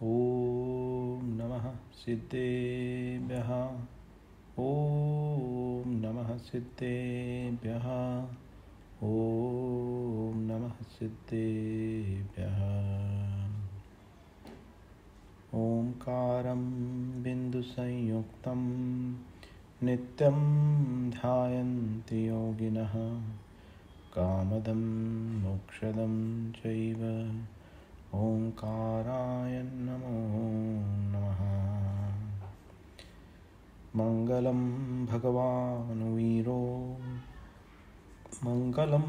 ॐ नमः सिद्धेभ्यः। ॐ नमः सिद्धेभ्यः। ॐ नमः सिद्धेभ्यः। ओंकारं बिन्दुसंयुक्तं नित्यं ध्यायन्ति योगिनः कामदं मोक्षदं चैव ओंकाराय नमो नमः। मंगलं भगवान् वीरो मंगलं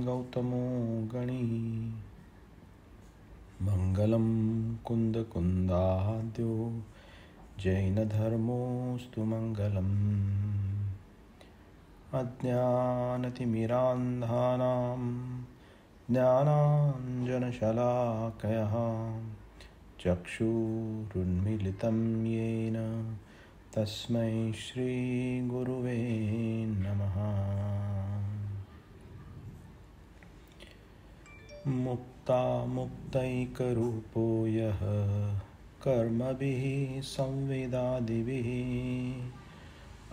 गौतमो गणी मंगलं कुन्दकुन्दाद्यो जैनधर्मोऽस्तु मंगलम्। अज्ञानतिमिरान्धानां ज्ञानाञ्जनशलाकयः चक्षुरुन्मीलितं येन तस्मै श्रीगुरुवे नमः। मुक्तामुक्तैकरूपो यः कर्मभिः संवेदादिभिः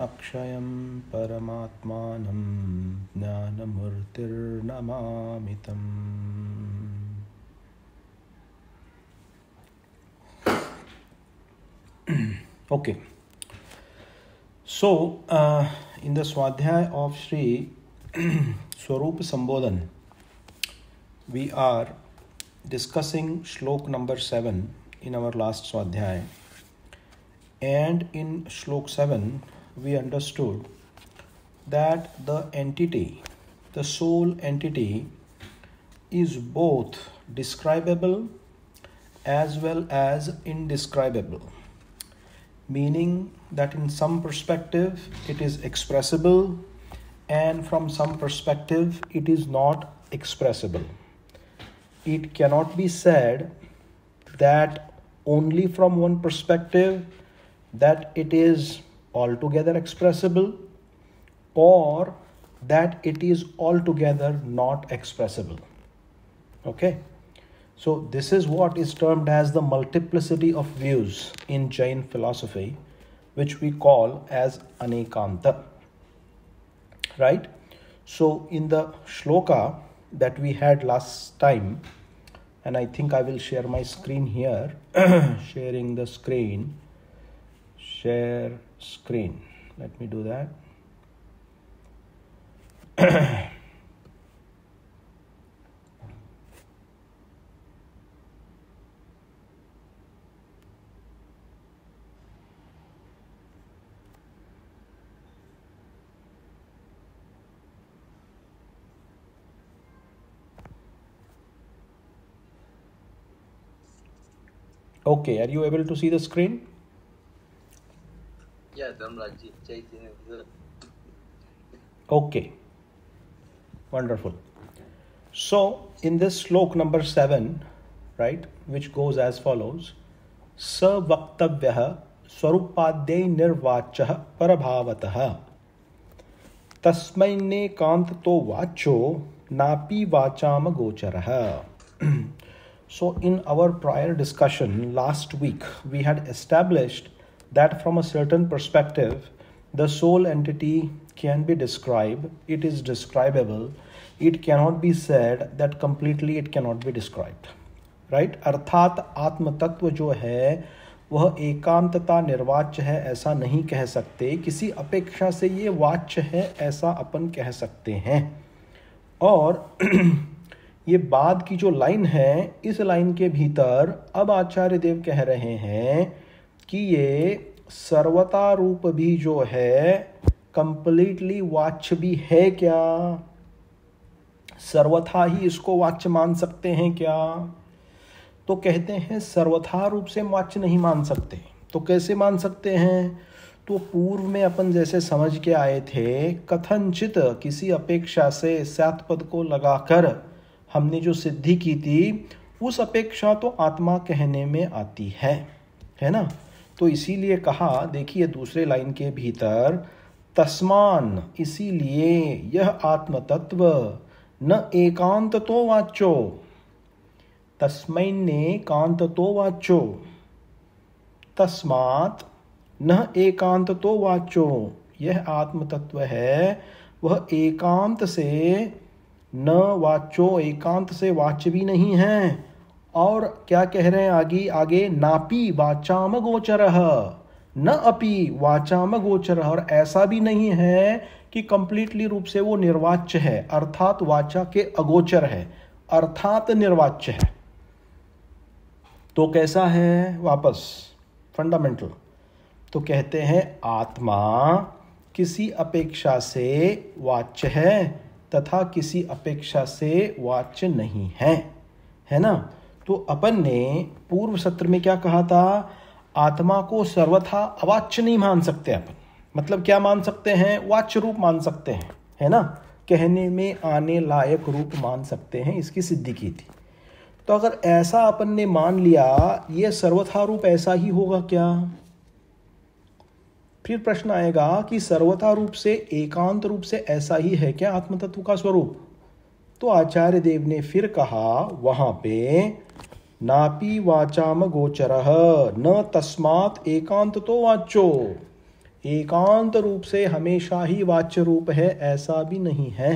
अक्षयं परमात्मानं ज्ञानमूर्तिर्नमामि तम्। Okay, so in the Swadhyay of Sri Swarup Sambodhan, we are discussing shlok number 7 in our last Swadhyay, and in shlok 7 we understood that the entity, the soul entity, is both describable as well as indescribable, meaning that in some perspective it is expressible and from some perspective it is not expressible. It cannot be said that only from one perspective that it is altogether expressible, or that it is altogether not expressible. Okay, so this is what is termed as the multiplicity of views in Jain philosophy, which we call as anekanta, right? So in the shloka that we had last time, and I think I will share my screen here, sharing the screen, share screen. Let me do that. Okay, are you able to see the screen? Yeah, Dhamraji, Chaitanya. Okay, wonderful. So in this slok number 7, right, which goes as follows: Sa vaktavyah swarupadhyay nirvachah parabhavatah tasmaine kantato vacho napi vacham gocharaha. So in our prior discussion last week, we had established that from a certain perspective, the soul entity can be described, it is describable, it cannot be said that completely it cannot be described, right? अर्थात आत्म तत्व जो है वह एकांतता निर्वाच्य है ऐसा नहीं कह सकते, किसी अपेक्षा से ये वाच्य है ऐसा अपन कह सकते हैं। और ये बाद की जो लाइन है, इस लाइन के भीतर अब आचार्य देव कह रहे हैं कि ये सर्वता रूप भी जो है कंप्लीटली वाच्य भी है क्या? सर्वथा ही इसको वाच्य मान सकते हैं क्या? तो कहते हैं सर्वथा रूप से वाच्य नहीं मान सकते। तो कैसे मान सकते हैं? तो पूर्व में अपन जैसे समझ के आए थे, कथनचित किसी अपेक्षा से स्यात् पद को लगाकर हमने जो सिद्धि की थी, उस अपेक्षा तो आत्मा कहने में आती है ना? तो इसीलिए कहा, देखिए दूसरे लाइन के भीतर, तस्मान, इसीलिए यह आत्म तत्व न एकांत तो वाच्यो, तस्मैन्ने कांत तो वाच्यो, तस्मात् न एकांत तो वाच्यो, यह आत्म तत्व है वह एकांत से न वाच्यो, एकांत से वाच्य भी नहीं है। और क्या कह रहे हैं आगे, नापी वाचाम गोचरः न अपि वाचाम गोचरः, और ऐसा भी नहीं है कि कंप्लीटली रूप से वो निर्वाच्य है, अर्थात वाचा के अगोचर है, अर्थात निर्वाच्य है। तो कैसा है, वापस फंडामेंटल, तो कहते हैं आत्मा किसी अपेक्षा से वाच्य है तथा किसी अपेक्षा से वाच्य नहीं है, है ना। तो अपन ने पूर्व सत्र में क्या कहा था, आत्मा को सर्वथा अवाच्य नहीं मान सकते अपन, मतलब क्या मान सकते हैं, वाच्य रूप मान सकते हैं, है ना, कहने में आने लायक रूप मान सकते हैं, इसकी सिद्धि की थी। तो अगर ऐसा अपन ने मान लिया, ये सर्वथा रूप ऐसा ही होगा क्या। फिर प्रश्न आएगा कि सर्वथा रूप से एकांत रूप से ऐसा ही है क्या आत्मतत्व का स्वरूप। तो आचार्य देव ने फिर कहा वहां पे, नापि वाचाम गोचरः न तस्मात् एकांत तो वाच्यो, एकांत रूप से हमेशा ही वाच्य रूप है ऐसा भी नहीं है।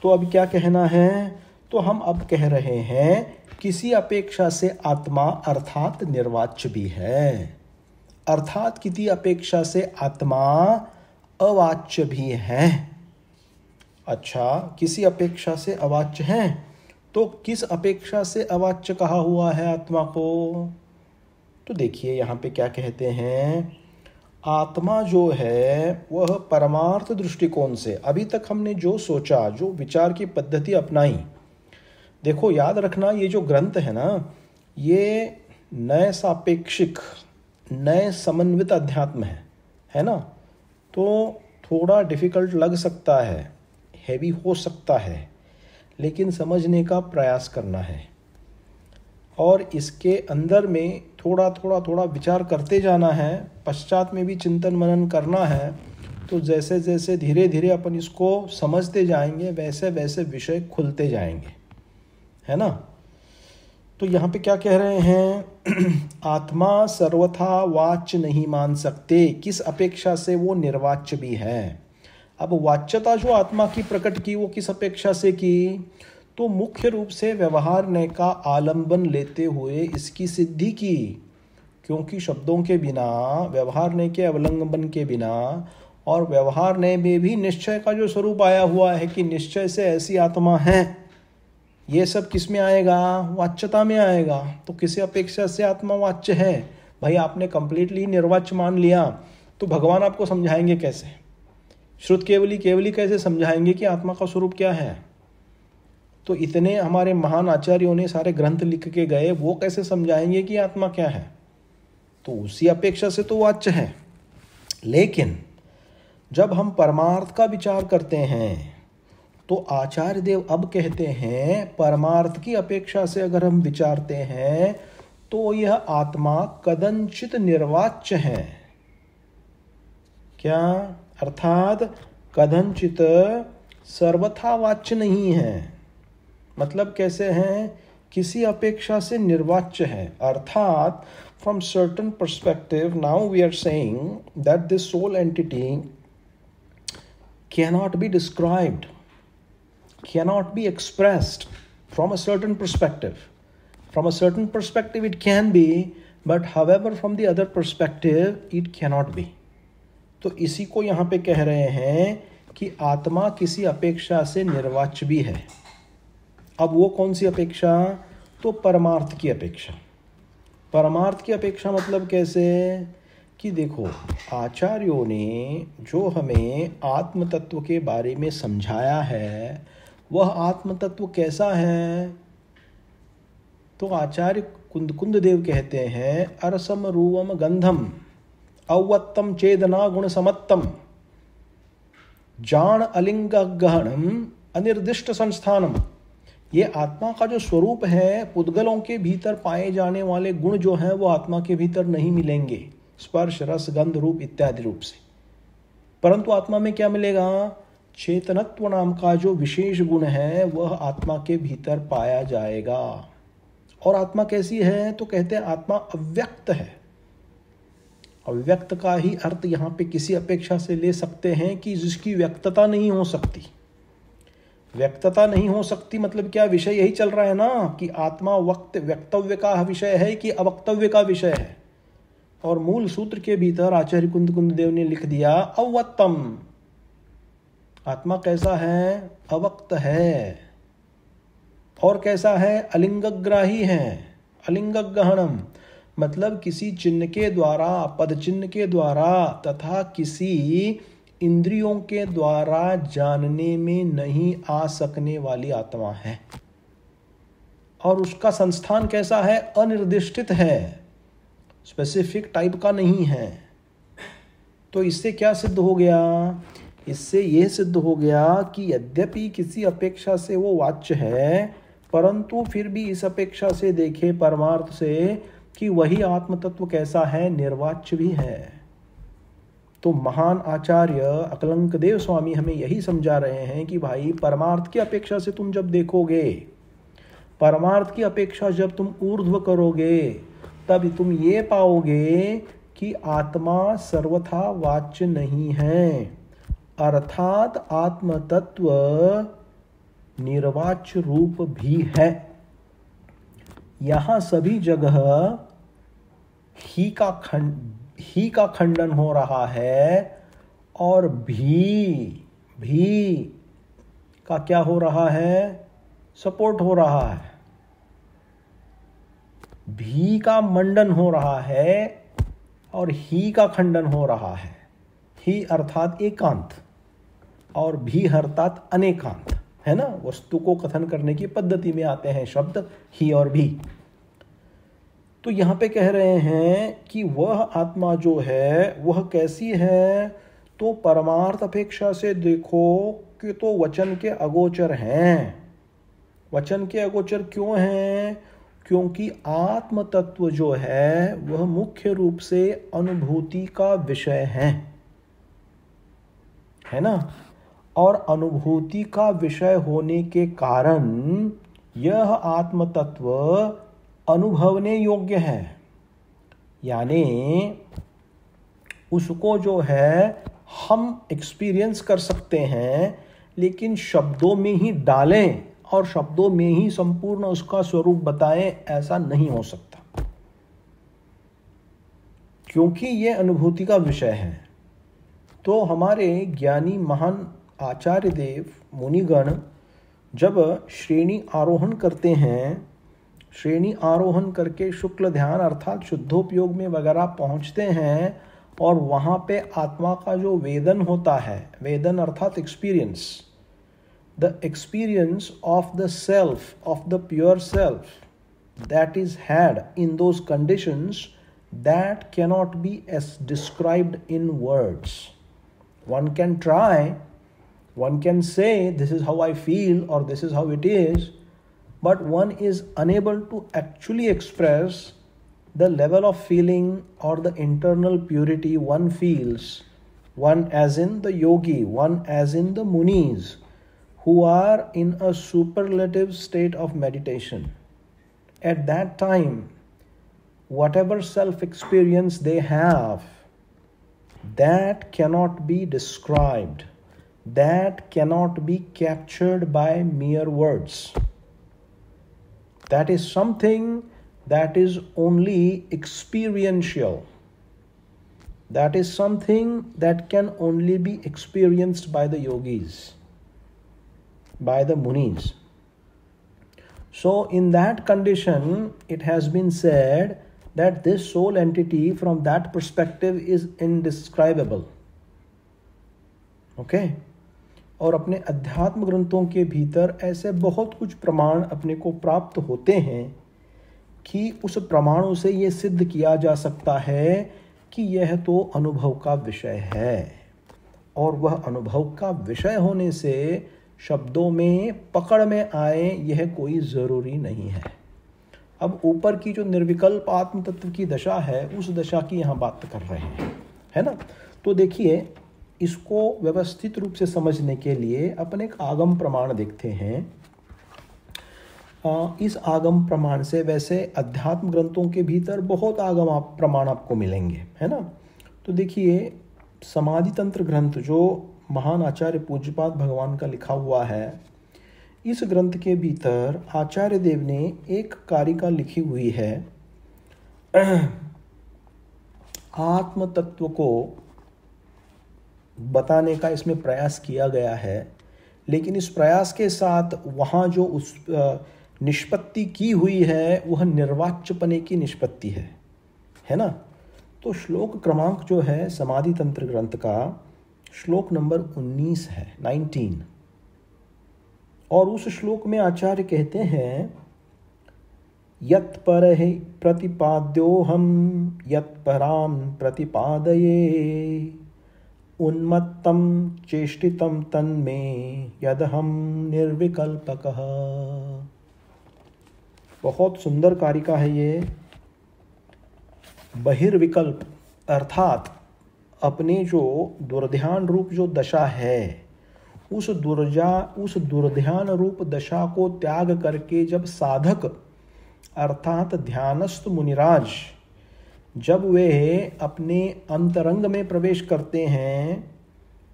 तो अब क्या कहना है, तो हम अब कह रहे हैं किसी अपेक्षा से आत्मा अर्थात निर्वाच्य भी है, अर्थात किसी अपेक्षा से आत्मा अवाच्य भी है। अच्छा, किसी अपेक्षा से अवाच्य है, तो किस अपेक्षा से अवाच्य कहा हुआ है आत्मा को। तो देखिए यहाँ पे क्या कहते हैं, आत्मा जो है वह परमार्थ दृष्टिकोण से, अभी तक हमने जो सोचा, जो विचार की पद्धति अपनाई, देखो याद रखना ये जो ग्रंथ है ना, ये नए सापेक्षिक, नए समन्वित अध्यात्म है ना। तो थोड़ा डिफिकल्ट लग सकता है, हैवी हो सकता है, लेकिन समझने का प्रयास करना है और इसके अंदर में थोड़ा विचार करते जाना है, पश्चात में भी चिंतन मनन करना है। तो जैसे जैसे धीरे धीरे अपन इसको समझते जाएंगे वैसे वैसे विषय खुलते जाएंगे, है ना। तो यहाँ पे क्या कह रहे हैं, आत्मा सर्वथा वाच्य नहीं मान सकते, किस अपेक्षा से वो निर्वाच्य भी है। अब वाच्यता जो आत्मा की प्रकट की वो किस अपेक्षा से की, तो मुख्य रूप से व्यवहारण्य का आलंबन लेते हुए इसकी सिद्धि की, क्योंकि शब्दों के बिना, व्यवहारण्य के अवलंबन के बिना, और व्यवहारण्य में भी निश्चय का जो स्वरूप आया हुआ है कि निश्चय से ऐसी आत्मा है, ये सब किस में आएगा, वाच्यता में आएगा। तो किसी अपेक्षा से आत्मा वाच्य है, भाई आपने कंप्लीटली निर्वाच्य मान लिया, तो भगवान आपको समझाएंगे कैसे, श्रुत केवली कैसे समझाएंगे कि आत्मा का स्वरूप क्या है। तो इतने हमारे महान आचार्यों ने सारे ग्रंथ लिख के गए, वो कैसे समझाएंगे कि आत्मा क्या है। तो उसी अपेक्षा से तो वाच्य है। लेकिन जब हम परमार्थ का विचार करते हैं तो आचार्य देव अब कहते हैं परमार्थ की अपेक्षा से अगर हम विचारते हैं तो यह आत्मा कदंचित निर्वाच्य है। क्या अर्थात कदंचित सर्वथा वाच्य नहीं है, मतलब कैसे हैं, किसी अपेक्षा से निर्वाच्य है, अर्थात from certain perspective now we are saying that this soul entity cannot be described, cannot be expressed from a certain perspective. From a certain perspective it can be, but however from the other perspective it cannot be. तो इसी को यहाँ पे कह रहे हैं कि आत्मा किसी अपेक्षा से निर्वाच्य भी है। अब वो कौन सी अपेक्षा, तो परमार्थ की अपेक्षा। परमार्थ की अपेक्षा मतलब कैसे कि देखो आचार्यों ने जो हमें आत्म तत्व के बारे में समझाया है वह आत्म तत्व कैसा है। तो आचार्य कुंद देव कहते हैं अरसम रूवम गंधम अवत्तम चेदना गुण समत्तम जान अलिंग गहनम अनिर्दिष्ट संस्थानम। ये आत्मा का जो स्वरूप है, पुद्गलों के भीतर पाए जाने वाले गुण जो हैं वो आत्मा के भीतर नहीं मिलेंगे, स्पर्श रस गंध रूप इत्यादि रूप से, परंतु आत्मा में क्या मिलेगा, चेतनत्व नाम का जो विशेष गुण है वह आत्मा के भीतर पाया जाएगा। और आत्मा कैसी है? तो कहते हैं आत्मा अव्यक्त है। अव्यक्त का ही अर्थ यहाँ पे किसी अपेक्षा से ले सकते हैं कि जिसकी व्यक्तता नहीं हो सकती। व्यक्तता नहीं हो सकती मतलब क्या? विषय यही चल रहा है ना कि आत्मा व्यक्तव्य का विषय है कि अवक्तव्य का विषय है। और मूल सूत्र के भीतर आचार्य कुंद देव ने लिख दिया अवक्तम। आत्मा कैसा है? अवक्त है। और कैसा है? अलिंगग्राही है। अलिंगग्रहणम मतलब किसी चिन्ह के द्वारा, पद चिन्ह के द्वारा तथा किसी इंद्रियों के द्वारा जानने में नहीं आ सकने वाली आत्मा है। और उसका संस्थान कैसा है? अनिर्दिष्टित है, स्पेसिफिक टाइप का नहीं है। तो इससे क्या सिद्ध हो गया? इससे यह सिद्ध हो गया कि यद्यपि किसी अपेक्षा से वो वाच्य है, परंतु फिर भी इस अपेक्षा से देखे परमार्थ से कि वही आत्म तत्व कैसा है? निर्वाच्य भी है। तो महान आचार्य अकलंक देव स्वामी हमें यही समझा रहे हैं कि भाई परमार्थ की अपेक्षा से तुम जब देखोगे, परमार्थ की अपेक्षा जब तुम ऊर्ध्व करोगे, तब तुम ये पाओगे कि आत्मा सर्वथा वाच्य नहीं है, अर्थात आत्म तत्व निर्वाच्य रूप भी है। यहाँ सभी जगह ही का खंडन हो रहा है और भी का क्या हो रहा है? सपोर्ट हो रहा है। भी का मंडन हो रहा है और ही का खंडन हो रहा है। ही अर्थात एकांत और भी अर्थात अनेकांत, है ना। वस्तु को कथन करने की पद्धति में आते हैं शब्द ही और भी। तो यहाँ पे कह रहे हैं कि वह आत्मा जो है वह कैसी है? तो परमार्थ अपेक्षा से देखो कि तो वचन के अगोचर हैं। वचन के अगोचर क्यों हैं? क्योंकि आत्म तत्व जो है वह मुख्य रूप से अनुभूति का विषय है ना। और अनुभूति का विषय होने के कारण यह आत्म तत्व अनुभवने योग्य है, यानी उसको जो है हम एक्सपीरियंस कर सकते हैं, लेकिन शब्दों में ही डालें और शब्दों में ही संपूर्ण उसका स्वरूप बताएं, ऐसा नहीं हो सकता, क्योंकि यह अनुभूति का विषय है। तो हमारे ज्ञानी महान आचार्य देव मुनिगण जब श्रेणी आरोहण करते हैं, श्रेणी आरोहण करके शुक्ल ध्यान अर्थात शुद्धोपयोग में वगैरह पहुंचते हैं, और वहाँ पे आत्मा का जो वेदन होता है, वेदन अर्थात experience, the experience of the self, of the pure self, that is had in those conditions that cannot be as described in words. One can try, one can say this is how I feel or this is how it is, but one is unable to actually express the level of feeling or the internal purity one feels, one as in the yogi, one as in the munis who are in a superlative state of meditation. At that time, whatever self-experience they have, that cannot be described, that cannot be captured by mere words. That is something that is only experiential. That is something that can only be experienced by the yogis, by the munis. So in that condition, it has been said that this soul entity from that perspective is indescribable. Okay? और अपने अध्यात्म ग्रंथों के भीतर ऐसे बहुत कुछ प्रमाण अपने को प्राप्त होते हैं कि उस प्रमाणों से ये सिद्ध किया जा सकता है कि यह तो अनुभव का विषय है, और वह अनुभव का विषय होने से शब्दों में पकड़ में आए यह कोई ज़रूरी नहीं है। अब ऊपर की जो निर्विकल्प आत्म तत्व की दशा है, उस दशा की यहाँ बात कर रहे हैं, है ना। तो देखिए, इसको व्यवस्थित रूप से समझने के लिए अपन एक आगम प्रमाण देखते हैं। इस आगम प्रमाण से, वैसे अध्यात्म ग्रंथों के भीतर बहुत आगम प्रमाण आपको मिलेंगे, है ना। तो देखिए, समाधि तंत्र ग्रंथ जो महान आचार्य पूज्यपाद भगवान का लिखा हुआ है, इस ग्रंथ के भीतर आचार्य देव ने एक कारिका लिखी हुई है। आत्म तत्व को बताने का इसमें प्रयास किया गया है, लेकिन इस प्रयास के साथ वहाँ जो उस निष्पत्ति की हुई है वह निर्वाच्यपने की निष्पत्ति है ना। तो श्लोक क्रमांक जो है समाधि तंत्र ग्रंथ का, श्लोक नंबर 19 है, 19। और उस श्लोक में आचार्य कहते हैं, यत्परहि प्रतिपाद्योहम यत्परान प्रतिपादये उन्मत्तम चेष्टितम तन्मे यदहम निर्विकल्पकः। बहुत सुंदर कारिका है ये। बहिर्विकल्प अर्थात अपने जो दुर्ध्यान रूप जो दशा है, उस दुर्ध्यान रूप दशा को त्याग करके जब साधक अर्थात ध्यानस्थ मुनिराज जब वे अपने अंतरंग में प्रवेश करते हैं,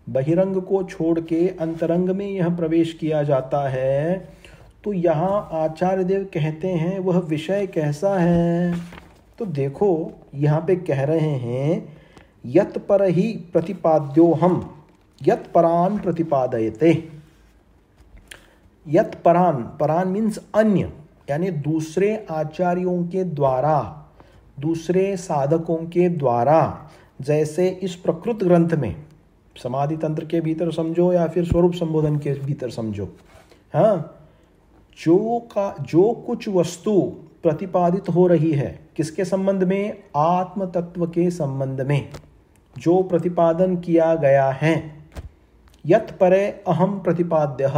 बहिरंग को छोड़ के अंतरंग में यह प्रवेश किया जाता है, तो यहाँ आचार्य देव कहते हैं वह विषय कैसा है। तो देखो यहाँ पे कह रहे हैं, यत् पर ही प्रतिपाद्योहम यत् परान प्रतिपादयते। यत् परान, परान मीन्स अन्य, यानी दूसरे आचार्यों के द्वारा, दूसरे साधकों के द्वारा, जैसे इस प्रकृत ग्रंथ में समाधि तंत्र के भीतर समझो या फिर स्वरूप संबोधन के भीतर समझो, हाँ, जो कुछ वस्तु प्रतिपादित हो रही है किसके संबंध में, आत्म तत्व के संबंध में जो प्रतिपादन किया गया है। यत् परे अहम प्रतिपाद्यः,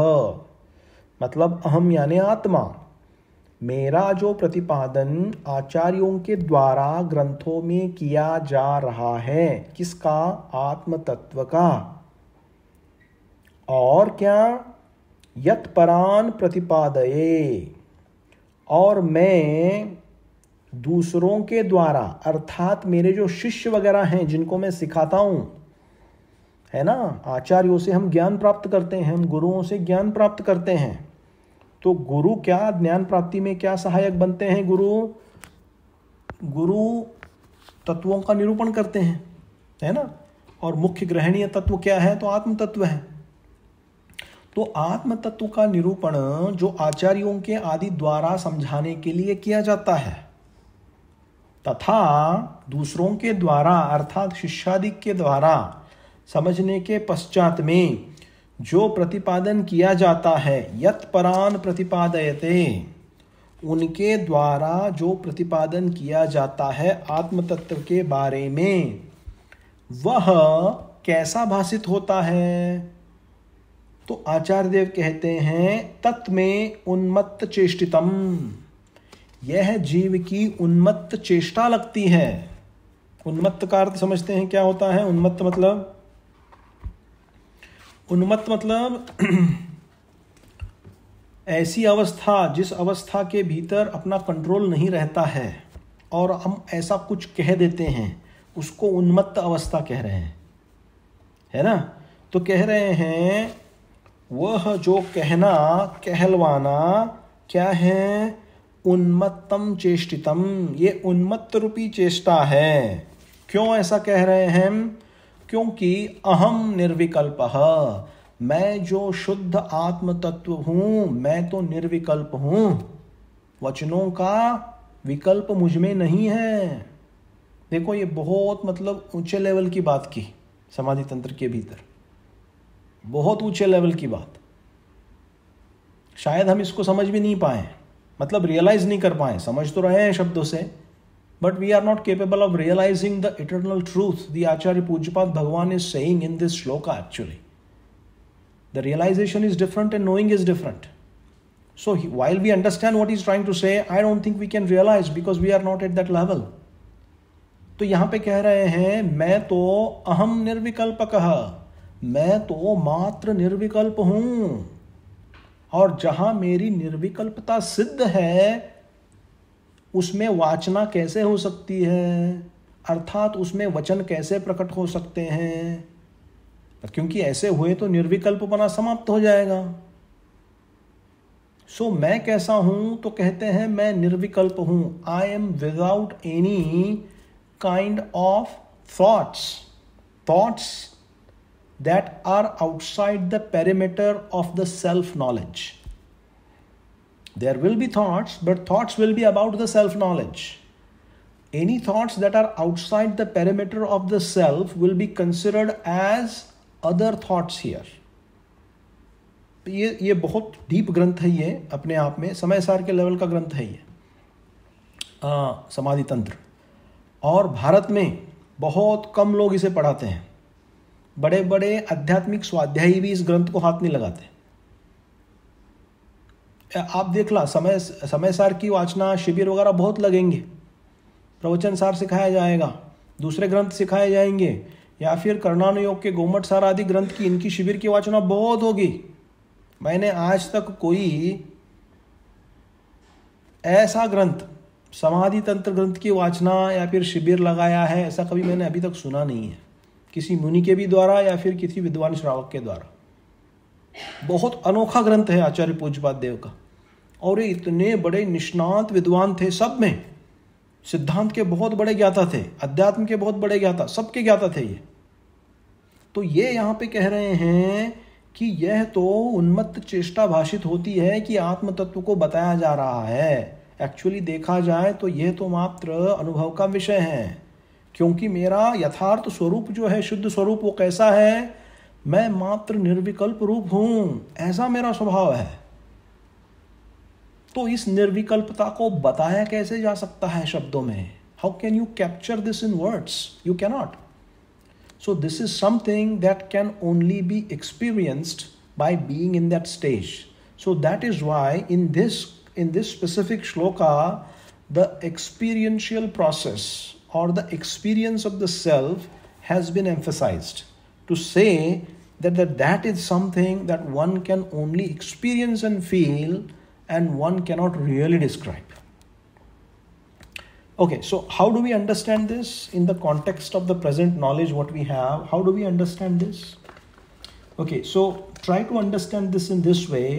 मतलब अहम यानी आत्मा, मेरा जो प्रतिपादन आचार्यों के द्वारा ग्रंथों में किया जा रहा है, किसका, आत्म तत्व का। और क्या, यत् परान प्रतिपादये, और मैं दूसरों के द्वारा अर्थात मेरे जो शिष्य वगैरह हैं जिनको मैं सिखाता हूँ, है ना, आचार्यों से हम ज्ञान प्राप्त करते हैं, हम गुरुओं से ज्ञान प्राप्त करते हैं। तो गुरु क्या ज्ञान प्राप्ति में क्या सहायक बनते हैं, गुरु तत्वों का निरूपण करते हैं, है ना। और मुख्य ग्रहणीय तत्व क्या है, तो आत्म तत्व है। तो आत्म तत्व का निरूपण जो आचार्यों के आदि द्वारा समझाने के लिए किया जाता है, तथा दूसरों के द्वारा अर्थात शिष्यादि के द्वारा समझने के पश्चात में जो प्रतिपादन किया जाता है, यत् परान प्रतिपादयते, उनके द्वारा जो प्रतिपादन किया जाता है आत्म तत्व के बारे में, वह कैसा भाषित होता है। तो आचार्य देव कहते हैं, तत् में उन्मत्त चेष्टितम, यह जीव की उन्मत्त चेष्टा लगती है। उन्मत्त का अर्थ समझते हैं क्या होता है। उन्मत्त मतलब ऐसी अवस्था जिस अवस्था के भीतर अपना कंट्रोल नहीं रहता है और हम ऐसा कुछ कह देते हैं, उसको उन्मत्त अवस्था कह रहे हैं, है ना। तो कह रहे हैं वह जो कहना कहलवाना क्या है, उन्मत्तम चेष्टितम, ये उन्मत्त रूपी चेष्टा है। क्यों ऐसा कह रहे हैं, क्योंकि अहम निर्विकल्पः, मैं जो शुद्ध आत्म तत्व हूँ, मैं तो निर्विकल्प हूँ, वचनों का विकल्प मुझ में नहीं है। देखो ये बहुत मतलब ऊंचे लेवल की बात की, समाधि तंत्र के भीतर बहुत ऊंचे लेवल की बात। शायद हम इसको समझ भी नहीं पाए, मतलब रियलाइज नहीं कर पाए, समझ तो रहे हैं शब्दों से, but we are not capable of realizing the eternal truth the Acharya Pujyapad Bhagavan is saying in this shloka actually. The realization is different and knowing is different. So while we understand what he's trying to say, I don't think we can realize because we are not at that level. तो यहाँ पे कह रहे हैं, मैं तो अहम निर्विकल्पकः, मैं तो मात्र निर्विकल्प हूँ और जहां मेरी निर्विकल्पता सिद्ध है उसमें वाचना कैसे हो सकती है, अर्थात उसमें वचन कैसे प्रकट हो सकते हैं, क्योंकि ऐसे हुए तो निर्विकल्पपना समाप्त हो जाएगा। सो मैं कैसा हूं, तो कहते हैं मैं निर्विकल्प हूं। I am without any kind of thoughts that are outside the perimeter of the self-knowledge. There will be thoughts, but thoughts will be about the self-knowledge. Any thoughts that are outside the perimeter of the self will be considered as other thoughts here. ये बहुत deep ग्रंथ है, ये अपने आप में समय सार के लेवल का ग्रंथ है ये समाधि तंत्र। और भारत में बहुत कम लोग इसे पढ़ाते हैं। बड़े बड़े आध्यात्मिक स्वाध्यायी भी इस ग्रंथ को हाथ नहीं लगाते। आप देख ला, समय सार की वाचना शिविर वगैरह बहुत लगेंगे, प्रवचन सार सिखाया जाएगा, दूसरे ग्रंथ सिखाए जाएंगे, या फिर कर्णानुयोग के गोमठ सार आदि ग्रंथ की इनकी शिविर की वाचना बहुत होगी। मैंने आज तक कोई ऐसा ग्रंथ समाधि तंत्र ग्रंथ की वाचना या फिर शिविर लगाया है ऐसा कभी मैंने अभी तक सुना नहीं है, किसी मुनि के भी द्वारा या फिर किसी विद्वान श्रावक के द्वारा। बहुत अनोखा ग्रंथ है आचार्य पूज्यपाद देव का, और ये इतने बड़े निष्णात विद्वान थे, सब में सिद्धांत के बहुत बड़े ज्ञाता थे, अध्यात्म के बहुत बड़े ज्ञाता, सबके ज्ञाता थे ये। तो ये यहाँ पे कह रहे हैं कि यह तो उन्मत्त चेष्टा भाषित होती है कि आत्म तत्व को बताया जा रहा है। एक्चुअली देखा जाए तो यह तो मात्र अनुभव का विषय है, क्योंकि मेरा यथार्थ स्वरूप जो है, शुद्ध स्वरूप, वो कैसा है, मैं मात्र निर्विकल्प रूप हूं, ऐसा मेरा स्वभाव है। तो इस निर्विकल्पता को बताया कैसे जा सकता है शब्दों में? How can you capture this in words? You cannot. So this is something that can only be experienced by being in that stage. So that is why in this specific shloka, the experiential process or the experience of the self has been emphasized to say that is something that one can only experience and feel and one cannot really describe. Okay, so how do we understand this in the context of the present knowledge what we have? How do we understand this? Okay, so try to understand this in this way.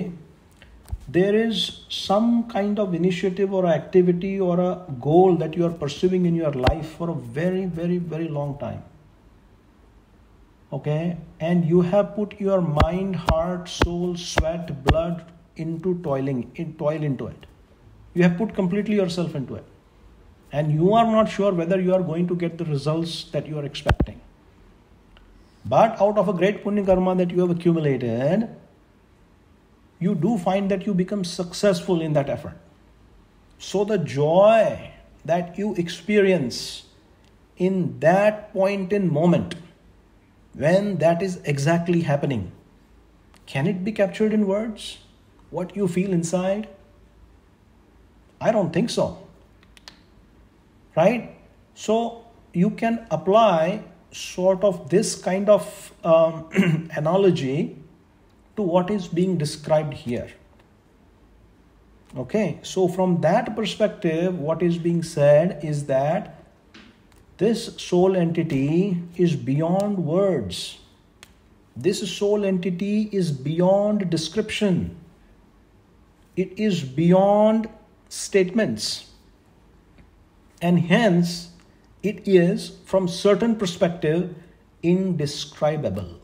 There is some kind of initiative or activity or a goal that you are pursuing in your life for a very, very, very long time. Okay? And you have put your mind, heart, soul, sweat, blood into toil into it. You have put completely yourself into it. And you are not sure whether you are going to get the results that you are expecting. But out of a great punya karma that you have accumulated, you do find that you become successful in that effort. So the joy that you experience in that point in moment, when that is exactly happening, can it be captured in words? What you feel inside? I don't think so. Right? So you can apply sort of this kind of analogy to what is being described here. Okay, so from that perspective, what is being said is that this soul entity is beyond words. This soul entity is beyond description. It is beyond statements. And hence, it is, from certain perspective, indescribable.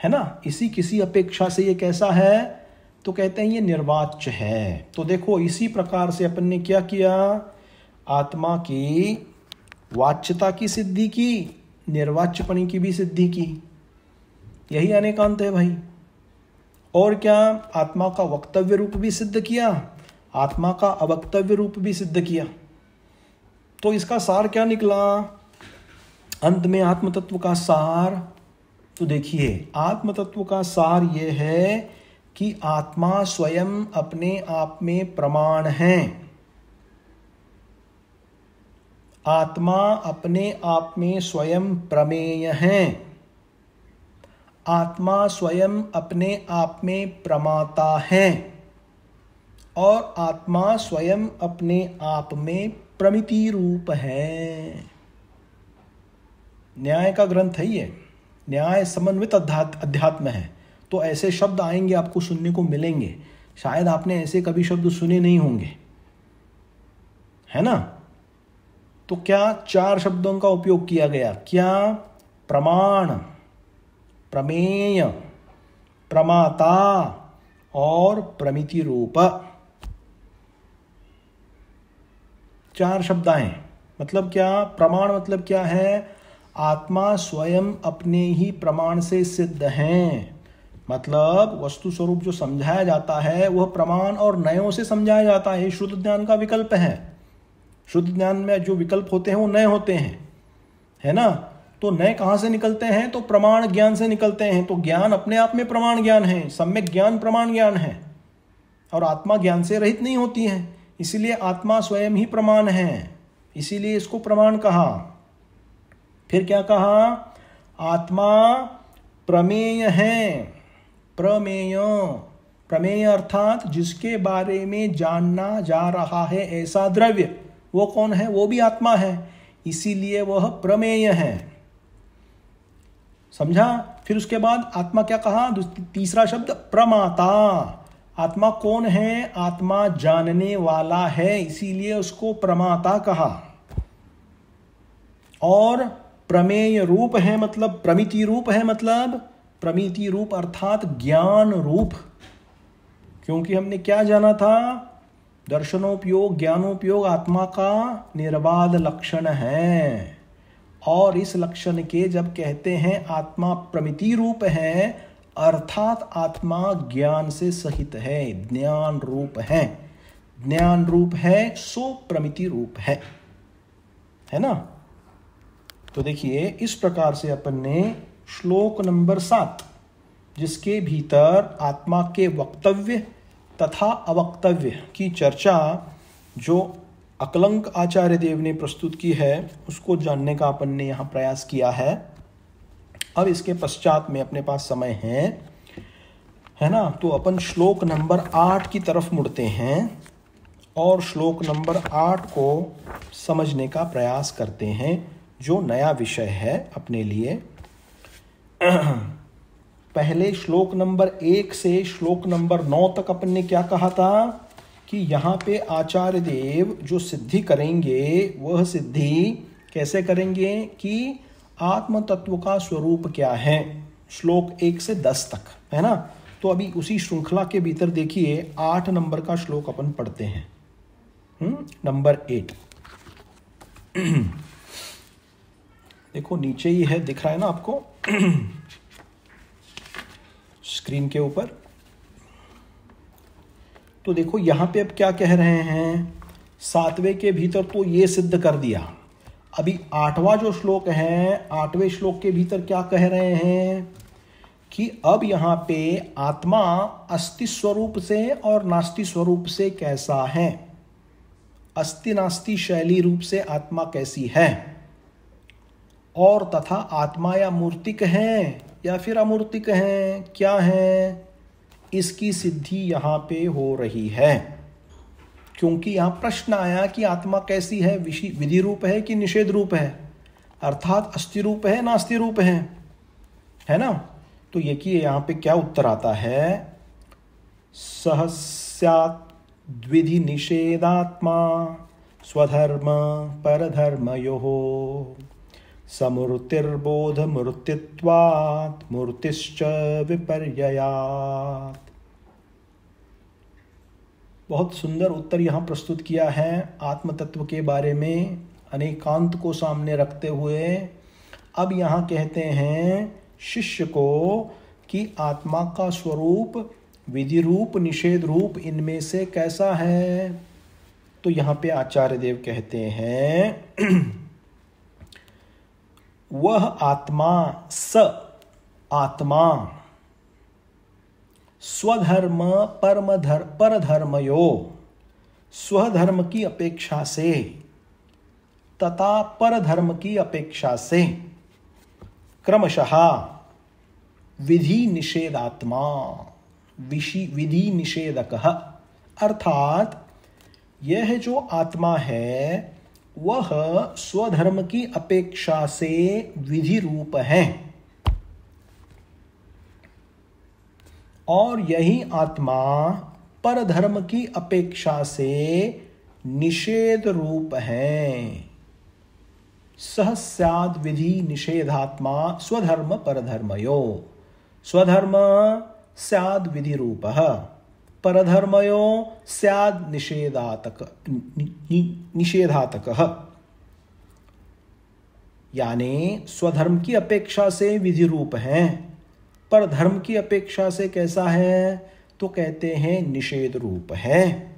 है ना? इसी किसी अपेक्षा से ये कैसा है? तो कहते हैं ये निर्वाच्य है। तो देखो, इसी प्रकार से अपन ने क्या किया? आत्मा की वाच्यता की सिद्धि की, निर्वाच्यपणी की भी सिद्धि की। यही अनेकांत है भाई। और क्या? आत्मा का वक्तव्य रूप भी सिद्ध किया, आत्मा का अवक्तव्य रूप भी सिद्ध किया। तो इसका सार क्या निकला? अंत में आत्म तत्व का सार, तो देखिए, आत्म तत्व का सार ये है कि आत्मा स्वयं अपने आप में प्रमाण है। आत्मा अपने आप में स्वयं प्रमेय है। आत्मा स्वयं अपने आप में प्रमाता है और आत्मा स्वयं अपने आप में प्रमिति रूप है। न्याय का ग्रंथ है ये, न्याय समन्वित अध्यात्म है। तो ऐसे शब्द आएंगे, आपको सुनने को मिलेंगे। शायद आपने ऐसे कभी शब्द सुने नहीं होंगे, है ना। तो क्या 4 शब्दों का उपयोग किया गया, क्या? प्रमाण, प्रमेय, प्रमाता और प्रमिति रूप। 4 शब्द आए। मतलब क्या? प्रमाण मतलब क्या है? आत्मा स्वयं अपने ही प्रमाण से सिद्ध है। मतलब वस्तु स्वरूप जो समझाया जाता है वह प्रमाण और नयों से समझाया जाता है। शुद्ध ज्ञान का विकल्प है। शुद्ध ज्ञान में जो विकल्प होते हैं वो नए होते हैं, है ना। तो नए कहाँ से निकलते हैं? तो प्रमाण ज्ञान से निकलते हैं। तो ज्ञान अपने आप में प्रमाण ज्ञान है, सम्यक ज्ञान प्रमाण ज्ञान है। और आत्मा ज्ञान से रहित नहीं होती है, इसीलिए आत्मा स्वयं ही प्रमाण है, इसीलिए इसको प्रमाण कहा। फिर क्या कहा? आत्मा प्रमेय है। प्रमेय, प्रमेय अर्थात जिसके बारे में जानना जा रहा है ऐसा द्रव्य, वो कौन है? वो भी आत्मा है, इसीलिए वह प्रमेय है। समझा? फिर उसके बाद आत्मा क्या कहा? तीसरा शब्द प्रमाता। आत्मा कौन है? आत्मा जानने वाला है, इसीलिए उसको प्रमाता कहा। और प्रमेय रूप है, मतलब प्रमिति रूप है, मतलब प्रमिति रूप अर्थात ज्ञान रूप। क्योंकि हमने क्या जाना था? दर्शनोपयोग ज्ञानोपयोग आत्मा का निर्बाध लक्षण है। और इस लक्षण के जब कहते हैं आत्मा प्रमिति रूप है, अर्थात आत्मा ज्ञान से सहित है, ज्ञान रूप है। ज्ञान रूप है सो प्रमिति रूप है ना। तो देखिए, इस प्रकार से अपन ने श्लोक नंबर 7, जिसके भीतर आत्मा के वक्तव्य तथा अवक्तव्य की चर्चा जो अकलंक आचार्य देव ने प्रस्तुत की है, उसको जानने का अपन ने यहाँ प्रयास किया है। अब इसके पश्चात में अपने पास समय है ना, तो अपन श्लोक नंबर 8 की तरफ मुड़ते हैं और श्लोक नंबर 8 को समझने का प्रयास करते हैं, जो नया विषय है अपने लिए। पहले श्लोक नंबर 1 से श्लोक नंबर 9 तक अपन ने क्या कहा था कि यहाँ पे आचार्य देव जो सिद्धि करेंगे वह सिद्धि कैसे करेंगे कि आत्म तत्व का स्वरूप क्या है, श्लोक 1 से 10 तक, है ना। तो अभी उसी श्रृंखला के भीतर देखिए 8 नंबर का श्लोक अपन पढ़ते हैं। नंबर 8 देखो नीचे ही है, दिख रहा है ना आपको स्क्रीन के ऊपर। तो देखो यहाँ पे अब क्या कह रहे हैं, 7वें के भीतर तो ये सिद्ध कर दिया। अभी 8वां जो श्लोक है, 8वें श्लोक के भीतर क्या कह रहे हैं कि अब यहाँ पे आत्मा अस्ति स्वरूप से और नास्ति स्वरूप से कैसा है, अस्ति नास्ति शैली रूप से आत्मा कैसी है, और तथा आत्मा या मूर्तिक है या फिर अमूर्तिक है, क्या है, इसकी सिद्धि यहाँ पे हो रही है। क्योंकि यहाँ प्रश्न आया कि आत्मा कैसी है, विधि रूप है कि निषेध रूप है, अर्थात अस्ति रूप है नास्ति रूप है ना। तो ये कि यहाँ पे क्या उत्तर आता है, सहस्यात् द्विधि निषेधात्मा स्वधर्म परधर्मयोः समूर्तिर्बोध मूर्तित्वात् मूर्तिश्च विपर्ययात्। बहुत सुंदर उत्तर यहाँ प्रस्तुत किया है आत्म तत्व के बारे में, अनेकांत को सामने रखते हुए। अब यहाँ कहते हैं शिष्य को कि आत्मा का स्वरूप विधि रूप निषेध रूप इनमें से कैसा है। तो यहाँ पे आचार्य देव कहते हैं वह आत्मा स आत्मा स्वधर्म परधर्मयो, स्वधर्म की अपेक्षा से तथा परधर्म की अपेक्षा से क्रमशः विधि निषेधात्मा, विधि निषेधकः, अर्थात यह जो आत्मा है वह स्वधर्म की अपेक्षा से विधि रूप है, और यही आत्मा परधर्म की अपेक्षा से निषेध रूप है। सह स्याद् विधि निषेधात्मा स्वधर्म परधर्मयो, स्वधर्म स्याद् विधि रूपः, परधर्मयो स्याद् निषेधातकः। यानी स्वधर्म की अपेक्षा से विधि रूप है, पर धर्म की अपेक्षा से कैसा है, तो कहते हैं निषेध रूप है।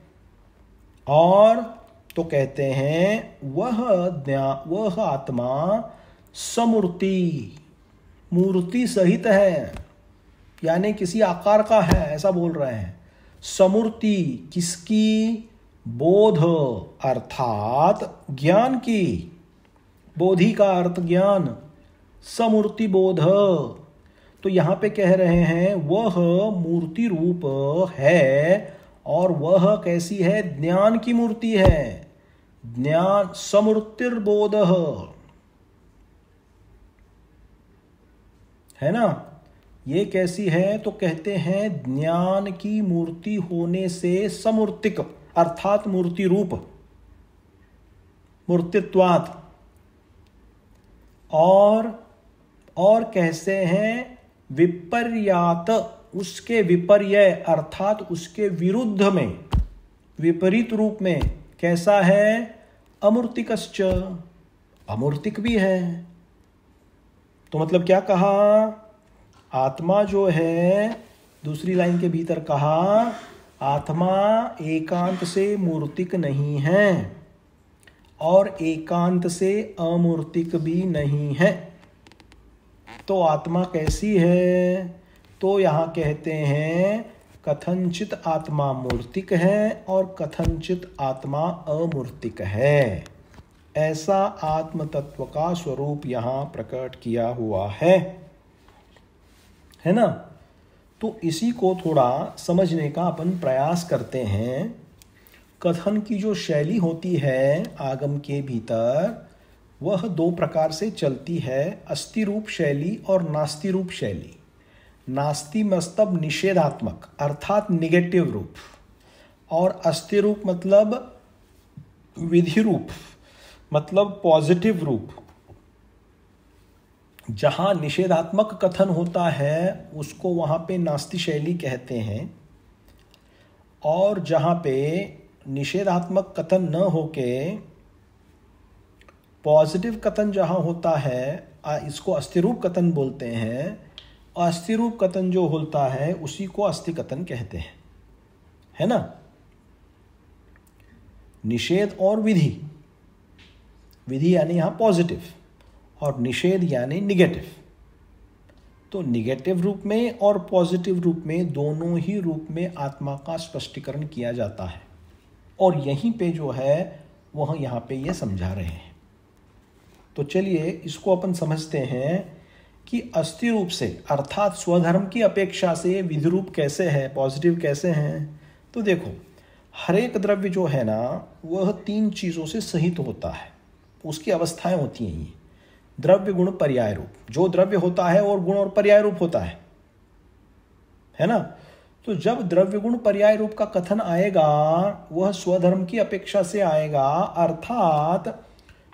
और तो कहते हैं वह आत्मा समूर्ति, मूर्ति सहित है, यानी किसी आकार का है, ऐसा बोल रहे हैं। समूर्ति किसकी, बोध अर्थात ज्ञान की, बोधि का अर्थ ज्ञान, समूर्ति बोध। तो यहां पे कह रहे हैं वह मूर्ति रूप है, और वह कैसी है, ज्ञान की मूर्ति है, ज्ञान समूर्तिर्बोध है ना। ये कैसी है, तो कहते हैं ज्ञान की मूर्ति होने से समूर्तिक अर्थात मूर्ति रूप, मूर्तित्वात्। और कैसे हैं, विपर्यात, उसके विपर्य अर्थात उसके विरुद्ध में, विपरीत रूप में कैसा है, अमूर्तिकश्च, अमूर्तिक भी है। तो मतलब क्या कहा, आत्मा जो है, दूसरी लाइन के भीतर कहा आत्मा एकांत से मूर्तिक नहीं है और एकांत से अमूर्तिक भी नहीं है। तो आत्मा कैसी है, तो यहाँ कहते हैं कथनचित आत्मा मूर्तिक है और कथनचित आत्मा अमूर्तिक है। ऐसा आत्म तत्व का स्वरूप यहाँ प्रकट किया हुआ है ना। तो इसी को थोड़ा समझने का अपन प्रयास करते हैं। कथन की जो शैली होती है आगम के भीतर, वह दो प्रकार से चलती है, अस्ति रूप शैली और नास्ति रूप शैली। नास्ति मतलब निषेधात्मक अर्थात निगेटिव रूप, और अस्ति रूप मतलब विधि रूप मतलब पॉजिटिव रूप। जहां निषेधात्मक कथन होता है उसको वहां पे नास्ति शैली कहते हैं, और जहां पे निषेधात्मक कथन न होके पॉजिटिव कथन जहां होता है इसको अस्थिरूप कथन बोलते हैं। अस्थिरूप कथन जो होता है उसी को अस्ति कथन कहते हैं, है ना। निषेध और विधि, विधि यानी यहां पॉजिटिव और निषेध यानी निगेटिव। तो निगेटिव रूप में और पॉजिटिव रूप में दोनों ही रूप में आत्मा का स्पष्टीकरण किया जाता है, और यहीं पे जो है वह यहाँ पे ये समझा रहे हैं। तो चलिए इसको अपन समझते हैं कि अस्थि रूप से अर्थात स्वधर्म की अपेक्षा से विधि रूप कैसे है, पॉजिटिव कैसे हैं। तो देखो, हर एक द्रव्य जो है ना वह तीन चीज़ों से सहित होता है, उसकी अवस्थाएं होती हैं। ये द्रव्य गुण पर्याय रूप, जो द्रव्य होता है और गुण और पर्याय रूप होता है ना। तो जब द्रव्य गुण पर्याय रूप का कथन आएगा वह स्वधर्म की अपेक्षा से आएगा, अर्थात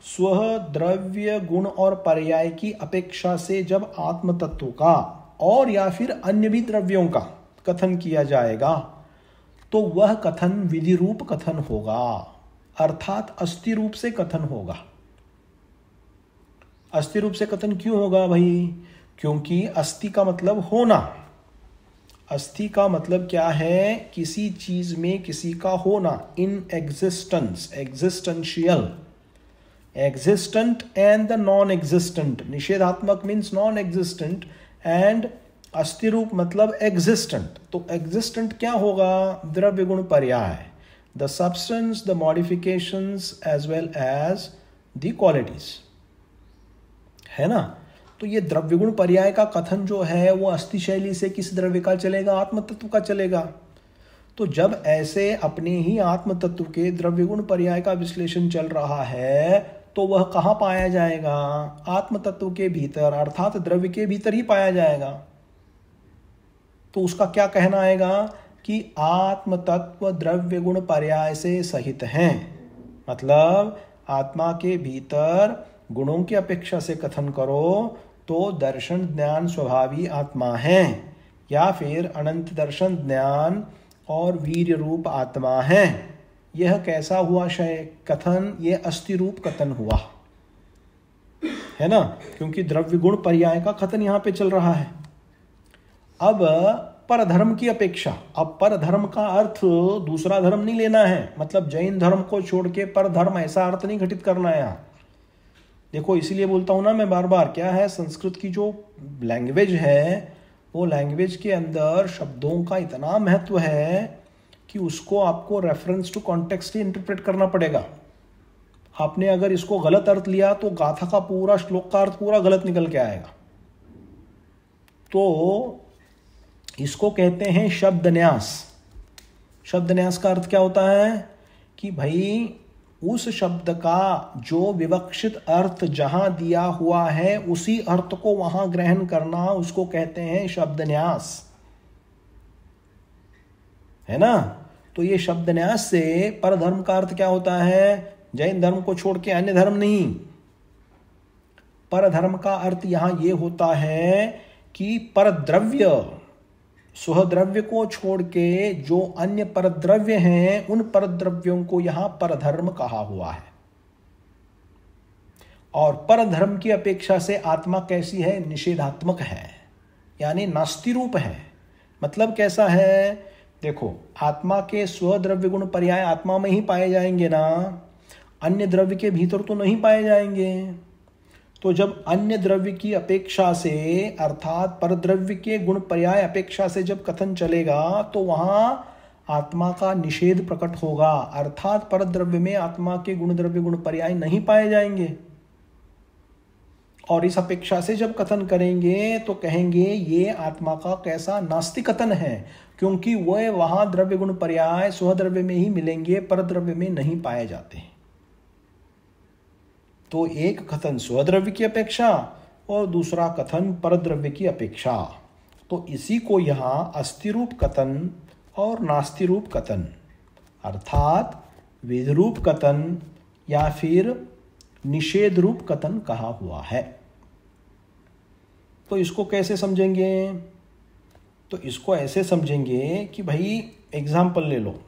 स्व द्रव्य गुण और पर्याय की अपेक्षा से जब आत्म तत्व का और या फिर अन्य भी द्रव्यों का कथन किया जाएगा तो वह कथन विधि रूप कथन होगा, अर्थात अस्थि रूप से कथन होगा। अस्थि रूप से कथन क्यों होगा भाई? क्योंकि अस्थि का मतलब होना। अस्थि का मतलब क्या है? किसी चीज में किसी का होना, in existence, existential, existent and the non existent. निषेधात्मक मीन्स नॉन एग्जिस्टेंट एंड अस्थि रूप मतलब एग्जिस्टेंट। तो एग्जिस्टेंट क्या होगा? द्रव्य गुण पर्याय, the substance, the modifications as well as the qualities, है ना। तो ये द्रव्य गुण पर्याय का कथन जो है वो अस्थि शैली से किस द्रव्य का चलेगा? आत्म तत्व का चलेगा। तो जब ऐसे अपने ही आत्म तत्व के द्रव्य गुण पर्याय का विश्लेषण चल रहा है तो वह कहाँ पाया जाएगा? आत्म तत्व के भीतर, अर्थात द्रव्य के भीतर ही पाया जाएगा। तो उसका क्या कहना आएगा कि आत्म तत्व द्रव्य गुण पर्याय से सहित हैं। मतलब आत्मा के भीतर गुणों की अपेक्षा से कथन करो तो दर्शन ज्ञान स्वभावी आत्मा है, या फिर अनंत दर्शन ज्ञान और वीर्य रूप आत्मा है। यह कैसा हुआ कथन? यह अस्थि रूप कथन हुआ है ना, क्योंकि द्रव्य गुण पर्याय का कथन यहां पे चल रहा है। अब परधर्म की अपेक्षा, अब परधर्म का अर्थ दूसरा धर्म नहीं लेना है, मतलब जैन धर्म को छोड़ के परधर्म ऐसा अर्थ नहीं घटित करना है यहाँ। देखो इसीलिए बोलता हूं ना मैं बार बार, क्या है, संस्कृत की जो लैंग्वेज है वो लैंग्वेज के अंदर शब्दों का इतना महत्व है कि उसको आपको रेफरेंस टू कॉन्टेक्स्ट ही इंटरप्रेट करना पड़ेगा। आपने अगर इसको गलत अर्थ लिया तो गाथा का पूरा, श्लोक का अर्थ पूरा गलत निकल के आएगा। तो इसको कहते हैं शब्द न्यास। शब्द न्यास का अर्थ क्या होता है कि भाई उस शब्द का जो विवक्षित अर्थ जहां दिया हुआ है उसी अर्थ को वहां ग्रहण करना, उसको कहते हैं शब्द न्यास, है ना। तो ये शब्द न्यास से परधर्म का अर्थ क्या होता है? जैन धर्म को छोड़ के अन्य धर्म नहीं। परधर्म का अर्थ यहां ये होता है कि परद्रव्य, स्वद्रव्य को छोड़ के जो अन्य परद्रव्य हैं उन परद्रव्यों को यहां परधर्म कहा हुआ है। और परधर्म की अपेक्षा से आत्मा कैसी है? निषेधात्मक है, यानी नास्ति रूप है। मतलब कैसा है? देखो आत्मा के स्वद्रव्य गुण पर्याय आत्मा में ही पाए जाएंगे ना, अन्य द्रव्य के भीतर तो नहीं पाए जाएंगे। तो जब अन्य द्रव्य की अपेक्षा से, अर्थात परद्रव्य के गुण पर्याय अपेक्षा से जब कथन चलेगा तो वहां आत्मा का निषेध प्रकट होगा, अर्थात परद्रव्य में आत्मा के गुण द्रव्य गुण पर्याय नहीं पाए जाएंगे। और इस अपेक्षा से जब कथन करेंगे तो कहेंगे ये आत्मा का कैसा? नास्तिक कथन है, क्योंकि वह वहां द्रव्य गुण पर्याय स्वद्रव्य में ही मिलेंगे, परद्रव्य में नहीं पाए जाते। तो एक कथन स्वद्रव्य की अपेक्षा और दूसरा कथन परद्रव्य की अपेक्षा। तो इसी को यहां अस्थि रूप कथन और नास्ति रूप कथन, अर्थात विधिरूप कथन या फिर निषेध रूप कथन कहा हुआ है। तो इसको कैसे समझेंगे? तो इसको ऐसे समझेंगे कि भाई एग्जाम्पल ले लो,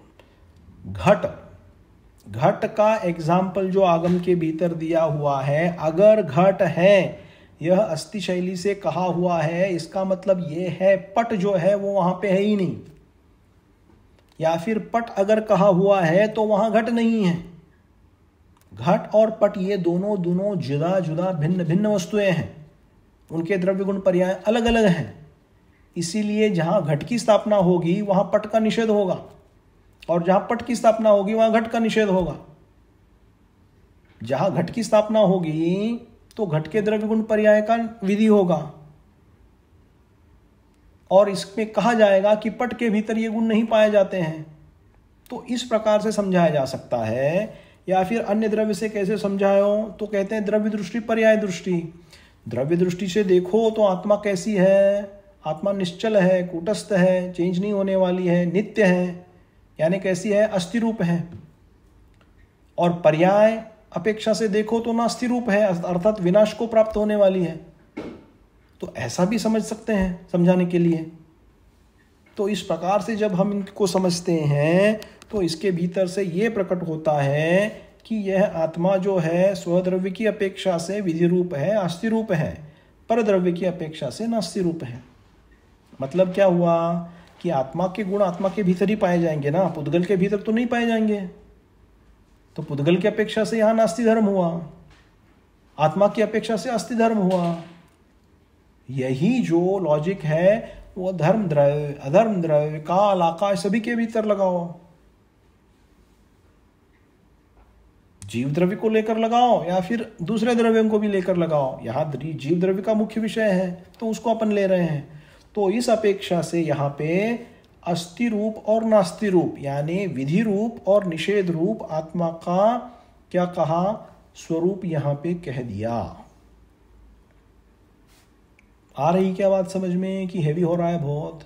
घट का एग्जाम्पल जो आगम के भीतर दिया हुआ है, अगर घट है यह अस्थि शैली से कहा हुआ है, इसका मतलब यह है पट जो है वो वहां पे है ही नहीं, या फिर पट अगर कहा हुआ है तो वहां घट नहीं है। घट और पट ये दोनों जुदा जुदा भिन्न भिन्न वस्तुएं हैं, उनके द्रव्य गुण पर्याय अलग अलग हैं। इसीलिए जहां घट की स्थापना होगी वहां पट का निषेध होगा, और जहां पट की स्थापना होगी वहां घट का निषेध होगा। जहां घट की स्थापना होगी तो घट के द्रव्य गुण पर्याय का विधि होगा, और इसमें कहा जाएगा कि पट के भीतर ये गुण नहीं पाए जाते हैं। तो इस प्रकार से समझाया जा सकता है। या फिर अन्य द्रव्य से कैसे समझाओ? तो कहते हैं द्रव्य दृष्टि पर्याय दृष्टि। द्रव्य दृष्टि से देखो तो आत्मा कैसी है? आत्मा निश्चल है, कूटस्थ है, चेंज नहीं होने वाली है, नित्य है, यानी कैसी है? अस्थि रूप है। और पर्याय अपेक्षा से देखो तो नास्ति रूप है, अर्थात विनाश को प्राप्त होने वाली है। तो ऐसा भी समझ सकते हैं समझाने के लिए। तो इस प्रकार से जब हम इनको समझते हैं तो इसके भीतर से ये प्रकट होता है कि यह आत्मा जो है स्वद्रव्य की अपेक्षा से विधि रूप है, अस्थि रूप है, परद्रव्य की अपेक्षा से नास्ति रूप है। मतलब क्या हुआ कि आत्मा के गुण आत्मा के भीतर ही पाए जाएंगे ना, पुद्गल के भीतर तो नहीं पाए जाएंगे। तो पुद्गल की अपेक्षा से यहां नास्ति धर्म हुआ, आत्मा की अपेक्षा से अस्थि धर्म हुआ। यही जो लॉजिक है वो धर्म द्रव्य, अधर्म द्रव्य, काल, आकाश सभी के भीतर लगाओ। जीव द्रव्य को लेकर लगाओ या फिर दूसरे द्रव्यों को भी लेकर लगाओ। यहाँ जीव द्रव्य का मुख्य विषय है तो उसको अपन ले रहे हैं। तो इस अपेक्षा से यहाँ पे अस्ति रूप और नास्ति रूप यानी विधि रूप और निषेध रूप आत्मा का क्या कहा, स्वरूप यहाँ पे कह दिया। आ रही क्या बात समझ में कि हेवी हो रहा है बहुत?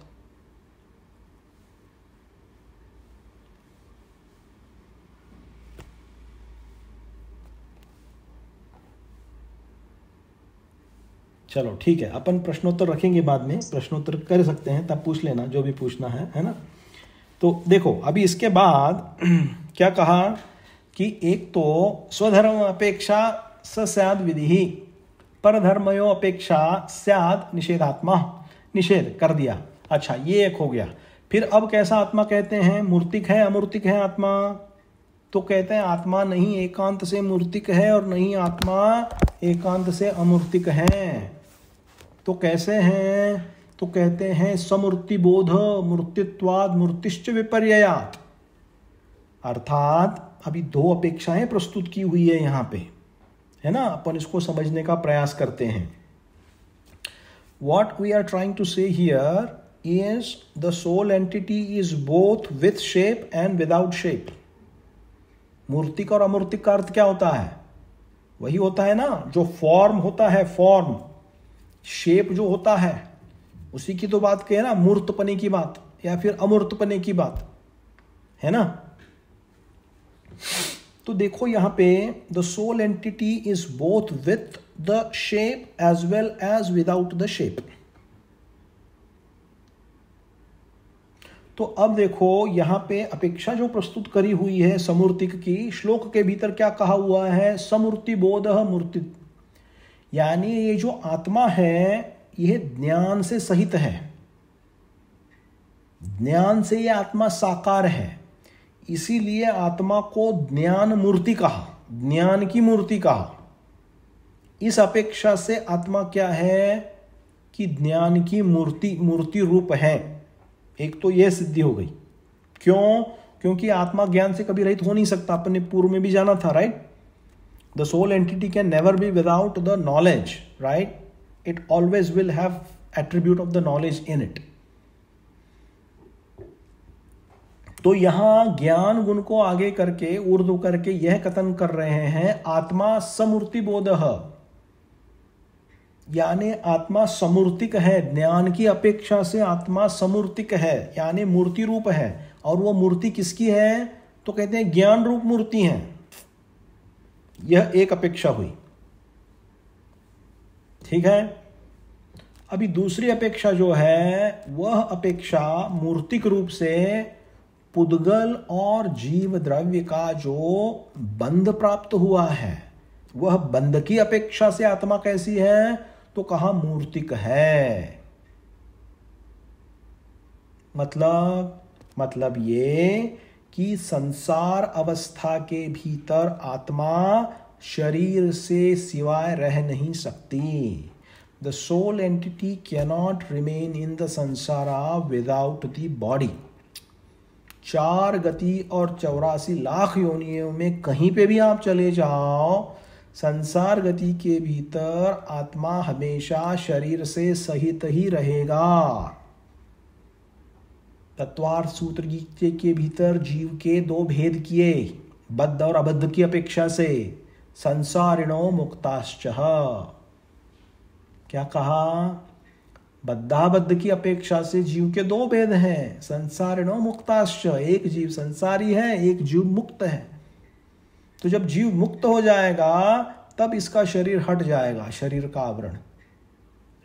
चलो ठीक है, अपन प्रश्नोत्तर रखेंगे बाद में, प्रश्नोत्तर कर सकते हैं, तब पूछ लेना जो भी पूछना है ना। तो देखो अभी इसके बाद क्या कहा कि एक तो स्वधर्म अपेक्षा स स्याद विधि, परधर्मयो अपेक्षा स्याद निषेधात्मा, निषेध कर दिया। अच्छा ये एक हो गया। फिर अब कैसा आत्मा कहते हैं, मूर्तिक है अमूर्तिक है आत्मा? तो कहते हैं आत्मा नहीं एकांत से मूर्तिक है और नहीं आत्मा एकांत से अमूर्तिक है। तो कैसे हैं? तो कहते हैं समूर्ति बोध मूर्तित्वाद मूर्तिश्च विपर्ययात। अर्थात अभी दो अपेक्षाएं प्रस्तुत की हुई है यहाँ पे, है ना। अपन इसको समझने का प्रयास करते हैं। What we are trying to say here is the soul entity is both with shape and without shape. मूर्तिक और अमूर्तिक का अर्थ क्या होता है? वही होता है ना जो फॉर्म होता है, फॉर्म शेप जो होता है उसी की तो बात कहे ना, मूर्तपने की बात या फिर अमूर्तपने की बात, है ना। तो देखो यहां पे the soul entity is both with the shape as well as without the shape. तो अब देखो यहां पे अपेक्षा जो प्रस्तुत करी हुई है समूर्तिक की, श्लोक के भीतर क्या कहा हुआ है, समूर्ति बोध मूर्ति, यानी ये जो आत्मा है यह ज्ञान से सहित है, ज्ञान से ये आत्मा साकार है, इसीलिए आत्मा को ज्ञान मूर्ति कहा, ज्ञान की मूर्ति कहा। इस अपेक्षा से आत्मा क्या है कि ज्ञान की मूर्ति, मूर्ति रूप है। एक तो यह सिद्धि हो गई। क्यों? क्योंकि आत्मा ज्ञान से कभी रहित हो नहीं सकता, अपन ने पूर्व में भी जाना था, right. The soul entity can never be without the knowledge, right. It always will have attribute of the knowledge in it. तो यहां ज्ञान गुण को आगे करके ऊर्ध्व करके यह कथन कर रहे हैं आत्मा समूर्ति बोधः, यानी आत्मा समूर्तिक है, ज्ञान की अपेक्षा से आत्मा समूर्तिक है यानी मूर्ति रूप है। और वो मूर्ति किसकी है? तो कहते हैं ज्ञान रूप मूर्ति है। यह एक अपेक्षा हुई, ठीक है। अभी दूसरी अपेक्षा जो है वह अपेक्षा मूर्तिक रूप से पुद्गल और जीव द्रव्य का जो बंध प्राप्त हुआ है, वह बंध की अपेक्षा से आत्मा कैसी है? तो कहा मूर्तिक है। मतलब ये कि संसार अवस्था के भीतर आत्मा शरीर से सिवाय रह नहीं सकती। The soul entity cannot remain in the samsara without the body. 4 गति और 84 लाख योनियों में कहीं पे भी आप चले जाओ, संसार गति के भीतर आत्मा हमेशा शरीर से सहित ही रहेगा। तत्वार्थ सूत्र गीते के भीतर जीव के 2 भेद किए, बद्ध और अबद्ध की अपेक्षा से। संसारिणो मुक्ताश्च, क्या कहा? बद्धाबद्ध की अपेक्षा से जीव के 2 भेद हैं, संसारिणो मुक्ताश्च, एक जीव संसारी है, एक जीव मुक्त है। तो जब जीव मुक्त हो जाएगा तब इसका शरीर हट जाएगा, शरीर का आवरण।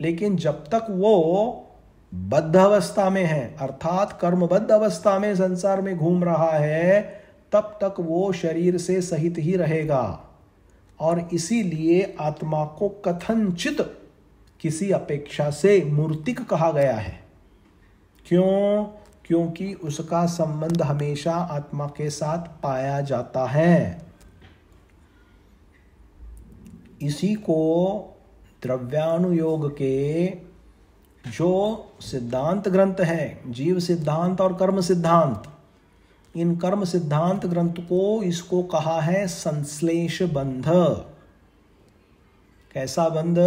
लेकिन जब तक वो बद्ध अवस्था में है, अर्थात कर्मबद्ध अवस्था में संसार में घूम रहा है, तब तक वो शरीर से सहित ही रहेगा। और इसीलिए आत्मा को कथनचित किसी अपेक्षा से मूर्तिक कहा गया है। क्यों? क्योंकि उसका संबंध हमेशा आत्मा के साथ पाया जाता है। इसी को द्रव्यानुयोग के जो सिद्धांत ग्रंथ है, जीव सिद्धांत और कर्म सिद्धांत, इन कर्म सिद्धांत ग्रंथ को इसको कहा है संश्लेष बंध। कैसा बंध?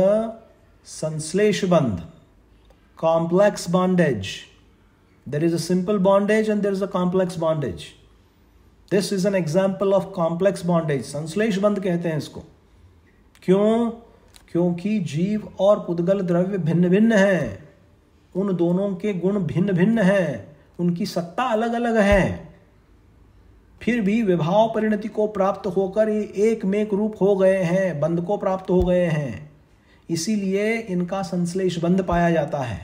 संश्लेष बंध, complex bondage. There is a simple bondage and there is a complex bondage. This is an example of complex bondage. संश्लेष बंध कहते हैं इसको। क्यों? क्योंकि जीव और पुद्गल द्रव्य भिन्न भिन्न हैं, उन दोनों के गुण भिन्न भिन्न हैं, उनकी सत्ता अलग अलग है, फिर भी विभाव परिणति को प्राप्त होकर ये एक में एक रूप हो गए हैं, बंध को प्राप्त हो गए हैं। इसीलिए इनका संश्लेष बंध पाया जाता है।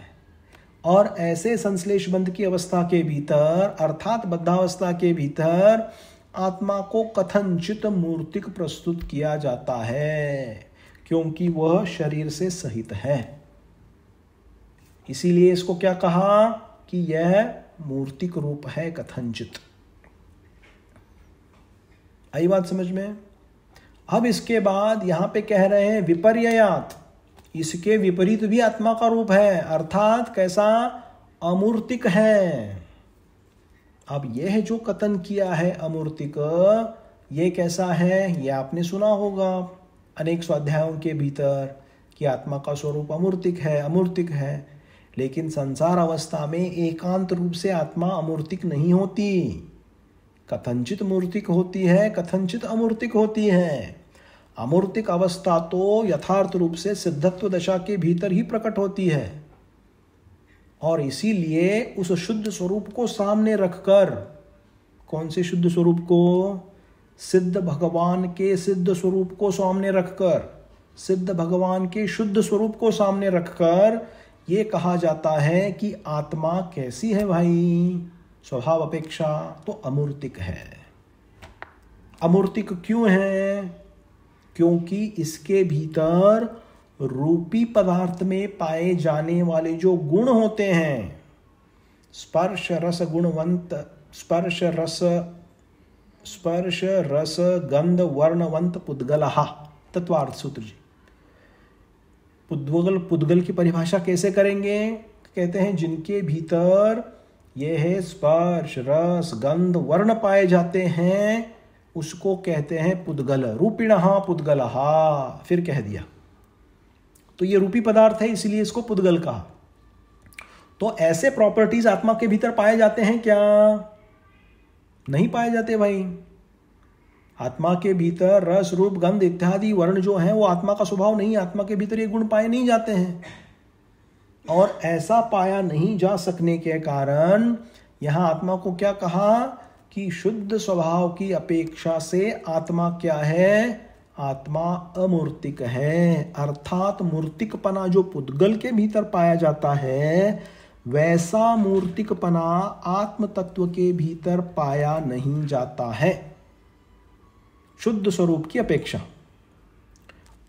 और ऐसे संश्लेष बंध की अवस्था के भीतर अर्थात बद्धावस्था के भीतर आत्मा को कथनचित मूर्तिक प्रस्तुत किया जाता है, क्योंकि वह शरीर से सहित है। इसीलिए इसको क्या कहा कि यह मूर्तिक रूप है, कथनचित। आई बात समझ में? अब इसके बाद यहां पे कह रहे हैं विपर्ययात, इसके विपरीत भी आत्मा का रूप है, अर्थात कैसा? अमूर्तिक है। अब यह जो कथन किया है अमूर्तिक, ये कैसा है? यह आपने सुना होगा अनेक स्वाध्यायों के भीतर कि आत्मा का स्वरूप अमूर्तिक है, अमूर्तिक है। लेकिन संसार अवस्था में एकांत रूप से आत्मा अमूर्तिक नहीं होती, कथनचित मूर्तिक होती है, कथनचित अमूर्तिक होती है। अमूर्तिक अवस्था तो यथार्थ रूप से सिद्धत्व दशा के भीतर ही प्रकट होती है, और इसीलिए उस शुद्ध स्वरूप को सामने रखकर, कौन से शुद्ध स्वरूप को? सिद्ध भगवान के सिद्ध स्वरूप को सामने रखकर, सिद्ध भगवान के शुद्ध स्वरूप को सामने रखकर ये कहा जाता है कि आत्मा कैसी है भाई? स्वभाव अपेक्षा तो अमूर्तिक है। अमूर्तिक क्यों है? क्योंकि इसके भीतर रूपी पदार्थ में पाए जाने वाले जो गुण होते हैं, स्पर्श रस गुणवंत, स्पर्श रस गंध वर्णवंत पुद्गलः, तत्वार्थ सूत्र जी। पुद्गल की परिभाषा कैसे करेंगे? कहते हैं जिनके भीतर यह है स्पर्श रस गंध वर्ण पाए जाते हैं, उसको कहते हैं पुद्गल। रूपिणः पुद्गलः, फिर कह दिया। तो ये रूपी पदार्थ है, इसलिए इसको पुद्गल कहा। तो ऐसे प्रॉपर्टीज आत्मा के भीतर पाए जाते हैं क्या? नहीं पाए जाते भाई। आत्मा के भीतर रस रूप गंध इत्यादि वर्ण जो है वो आत्मा का स्वभाव नहीं, आत्मा के भीतर ये गुण पाए नहीं जाते हैं। और ऐसा पाया नहीं जा सकने के कारण यहां आत्मा को क्या कहा कि शुद्ध स्वभाव की अपेक्षा से आत्मा क्या है? आत्मा अमूर्तिक है। अर्थात मूर्तिकपना जो पुद्गल के भीतर पाया जाता है, वैसा मूर्तिकपना आत्म तत्व के भीतर पाया नहीं जाता है शुद्ध स्वरूप की अपेक्षा।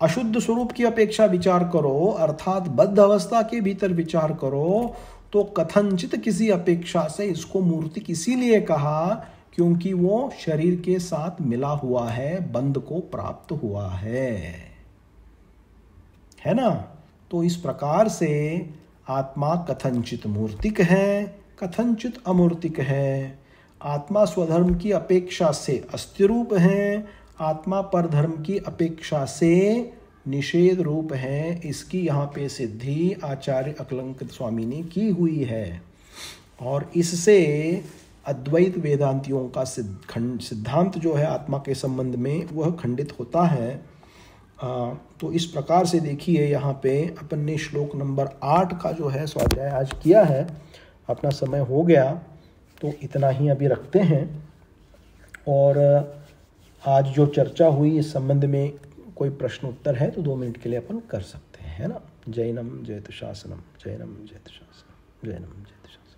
अशुद्ध स्वरूप की अपेक्षा विचार करो, अर्थात बद्ध अवस्था के भीतर विचार करो, तो कथनचित किसी अपेक्षा से इसको मूर्तिक इसीलिए कहा क्योंकि वो शरीर के साथ मिला हुआ है, बंध को प्राप्त हुआ है ना? तो इस प्रकार से आत्मा कथनचित मूर्तिक है, कथनचित अमूर्तिक है। आत्मा स्वधर्म की अपेक्षा से अस्ति रूप है, आत्मा परधर्म की अपेक्षा से निषेध रूप है। इसकी यहाँ पे सिद्धि आचार्य अकलंकित स्वामी ने की हुई है, और इससे अद्वैत वेदांतियों का सिद्धांत जो है आत्मा के संबंध में वह खंडित होता है। तो इस प्रकार से देखिए, यहाँ पे अपन ने श्लोक नंबर 8 का जो है स्वाध्याय आज किया है। अपना समय हो गया तो इतना ही अभी रखते हैं, और आज जो चर्चा हुई इस संबंध में कोई प्रश्न उत्तर है तो 2 मिनट के लिए अपन कर सकते हैं, है ना? जैनम जयतु शासनम, जैनम जयतु शासनम, जैनम जयतु शासनम।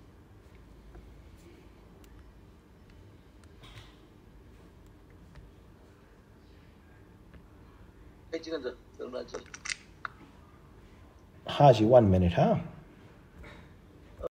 हाँ जी, 1 मिनट। हाँ।